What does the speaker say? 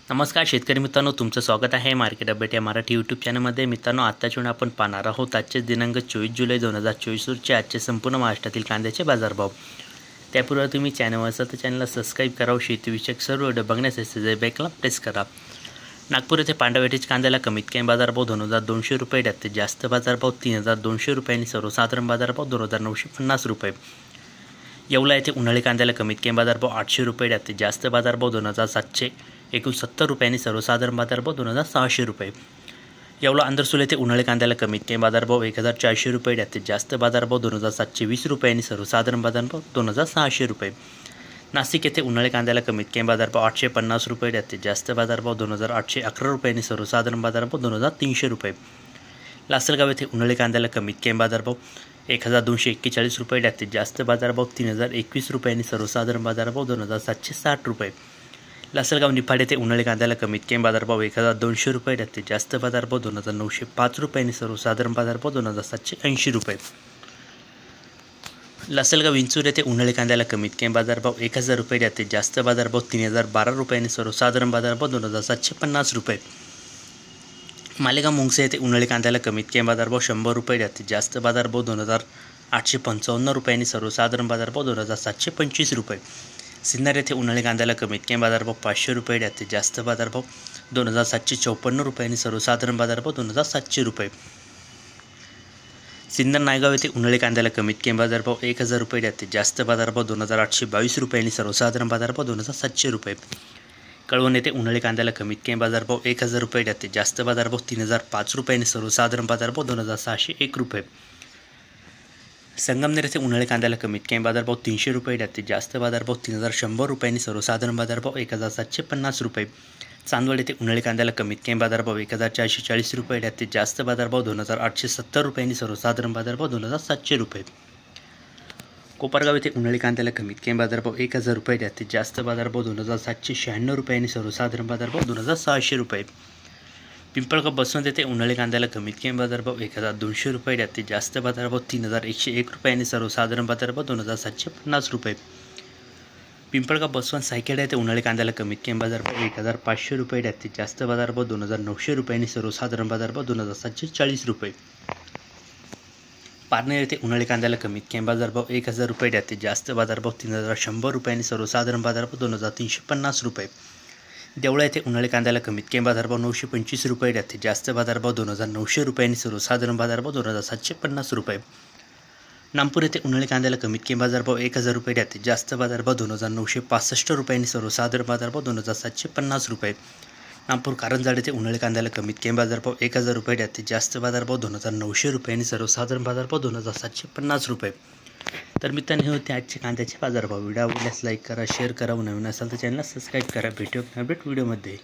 नमस्कार शेतकरी मित्रांनो, तुमचं स्वागत आहे मार्केट अपडेट या मराठी यूट्यूब चॅनलमध्ये। मित्रांनो, आत्ताच्या वेळी आपण पाहणार आहोत आजचे दिनांक 24 जुलै 2024 रोजचे आजचे संपूर्ण महाराष्ट्रातील कांद्याचे बाजारभाव। त्यापूर्वी तुम्ही चॅनलवर असाल तर चॅनलला सबस्क्राईब करा, शेतीविषयक सर्व व्हिडिओ बघण्यासाठी बेलला प्रेस करा। नागपूर येथे पांढऱ्या वेटेज कांद्याला कमीत कमी बाजारभाव 2200 रुपये, जास्तीत जास्त बाजारभाव 3200 रुपयांनी, सर्वसाधारण बाजारभाव 2950 रुपये। येवला येथे उन्हाळी कांद्याला कमीत कमी बाजारभाव 800 रुपये, जास्तीत जास्त बाजारभाव 2769 रुपयांनी, सर्वसाधारण बाजारभाव 2600 रुपये। येवला आंध्रसुल येथे उन्हाळी कांद्याला कमीत कमी बाजारभाव 1400 रुपये, जास्तीत जास्त बाजारभाव 2720 रुपयांनी, सर्वसाधारण बाजारभाव 2600 रुपये। नाशिक येथे उन्हाळी कांद्याला कमीत कमी बाजारभाव 850 रुपये, जास्तीत जास्त बाजारभाव 2811 रुपयांनी, सर्वसाधारण बाजारभाव 2300 रुपये। लासलगाव येथे उन्हाळी कांद्याला कमीत कमी बाजारभाव 1241 रुपये, जास्तीत जास्त बाजारभाव 3021 रुपयांनी, सर्वसाधारण बाजारभाव 2760 रुपये। लासलगाव निफाड येथे उन्हाळी कांद्याला कमीत कमी बाजारभाव 1200 रुपये, जास्तीत जास्त बाजारभाव 2905 रुपयांनी, सर्वसाधारण बाजारभाव 2780 रुपये। लासलगाव विंचूर येथे उन्हाळी कांद्याला कमीत कमी बाजारभाव 1000 रुपये, जास्तीत जास्त बाजारभाव 3012 रुपयांनी, सर्वसाधारण बाजारभाव 2750 रुपये। मालेगाव मुंगसे येथे उन्हाळी कांद्याला कमीत कमी बाजारभाव 100 रुपये, जास्तीत जास्त बाजारभाव 2855 रुपयांनी, सर्वसाधारण बाजारभाव 2725 रुपये। सिन्नर येथे उन्हाळी कांद्याला कमीत कमी बाजारभाव 500 रुपये, जास्तीत जास्त बाजारभाव 2754 रुपयांनी, सर्वसाधारण बाजारभाव 2700 रुपये। सिन्नर नायगाव येथे उन्हाळी कांद्याला कमीत कमी बाजारभाव 1000 रुपये, जास्तीत जास्त बाजारभाव 2822 रुपयांनी, सर्वसाधारण बाजारभाव 2700 रुपये। कळवण येथे उन्हाळी कांद्याला कमीत कमी बाजारभाव 1000 रुपये, जास्तीत जास्त बाजारभाव 3005 रुपयांनी, सर्वसाधारण बाजारभाव 2601 रुपये। संगमनेर येथे उन्हाळी कांद्याला कमीत कमी बाजारभाव 300 रुपये, जास्तीत जास्त बाजारभाव 3100 रुपयांनी, सर्वसाधारण बाजारभाव 1750 रुपये। चांदवड येथे उन्हाळी कांद्याला कमीत कमी बाजारभाव 1440 रुपये, जास्तीत जास्त बाजारभाव 2870 रुपयांनी, सर्वसाधारण बाजारभाव 2700 रुपये। कोपरगाव येथे उन्हाळी कांद्याला कमीत कमी बाजारभाव 1000 रुपये, जास्तीत जास्त बाजारभाव 2796 रुपयांनी, सर्वसाधारण बाजारभाव 2600 रुपये। पिंपळगाव बसवंत येथे उन्हाळी कांद्याला कमीत कमी बाजारभाव 1200 रुपये, जास्तीत जास्त बाजारभाव 3101 रुपयांनी, सर्वसाधारण बाजारभाव 2750 रुपये। पिंपळगाव बसवंत सायखेडा येथे उन्हाळी कांद्याला कमीत कमी बाजारभाव 1500 रुपये, जास्तीत जास्त बाजारभाव 2900 रुपयांनी, सर्वसाधारण बाजारभाव 2740 रुपये। पारनेर येथे उन्हाळी कांद्याला कमीत कमी बाजारभाव 1000 रुपये, जास्तीत जास्त बाजारभाव 3100 रुपयांनी, सर्वसाधारण बाजारभाव 2350 रुपये। देवळा येथे उन्हाळी कांद्याला कमीत कमी बाजारभाव 925 रुपये, जास्तीत जास्त बाजारभाव 2900 रुपयांनी, सर्वसाधारण बाजारभाव 2750 रुपये। नागपूर येथे उन्हाळी कांद्याला कमीत कमी बाजारभाव 1000 रुपये, जास्तीत जास्त बाजारभाव 2965 रुपयांनी, सर्वसाधारण बाजारभाव 2750 रुपये। नागपूर कारंजाड येथे उन्हाळी कांद्याला कमीत कमी बाजारभाव 1000 रुपये, जास्तीत जास्त बाजारभाव 2900 रुपयांनी, सर्वसाधारण बाजारभाव 2750 रुपये। तर मित्रांनो, हे होते आजचे कांद्याचे बाजारभाव। व्हिडिओ आवडल्यास लाईक करा, शेअर करा, नवीन असाल तर चॅनलला सबस्क्राईब करा। भेटूया अपडेट व्हिडिओमध्ये।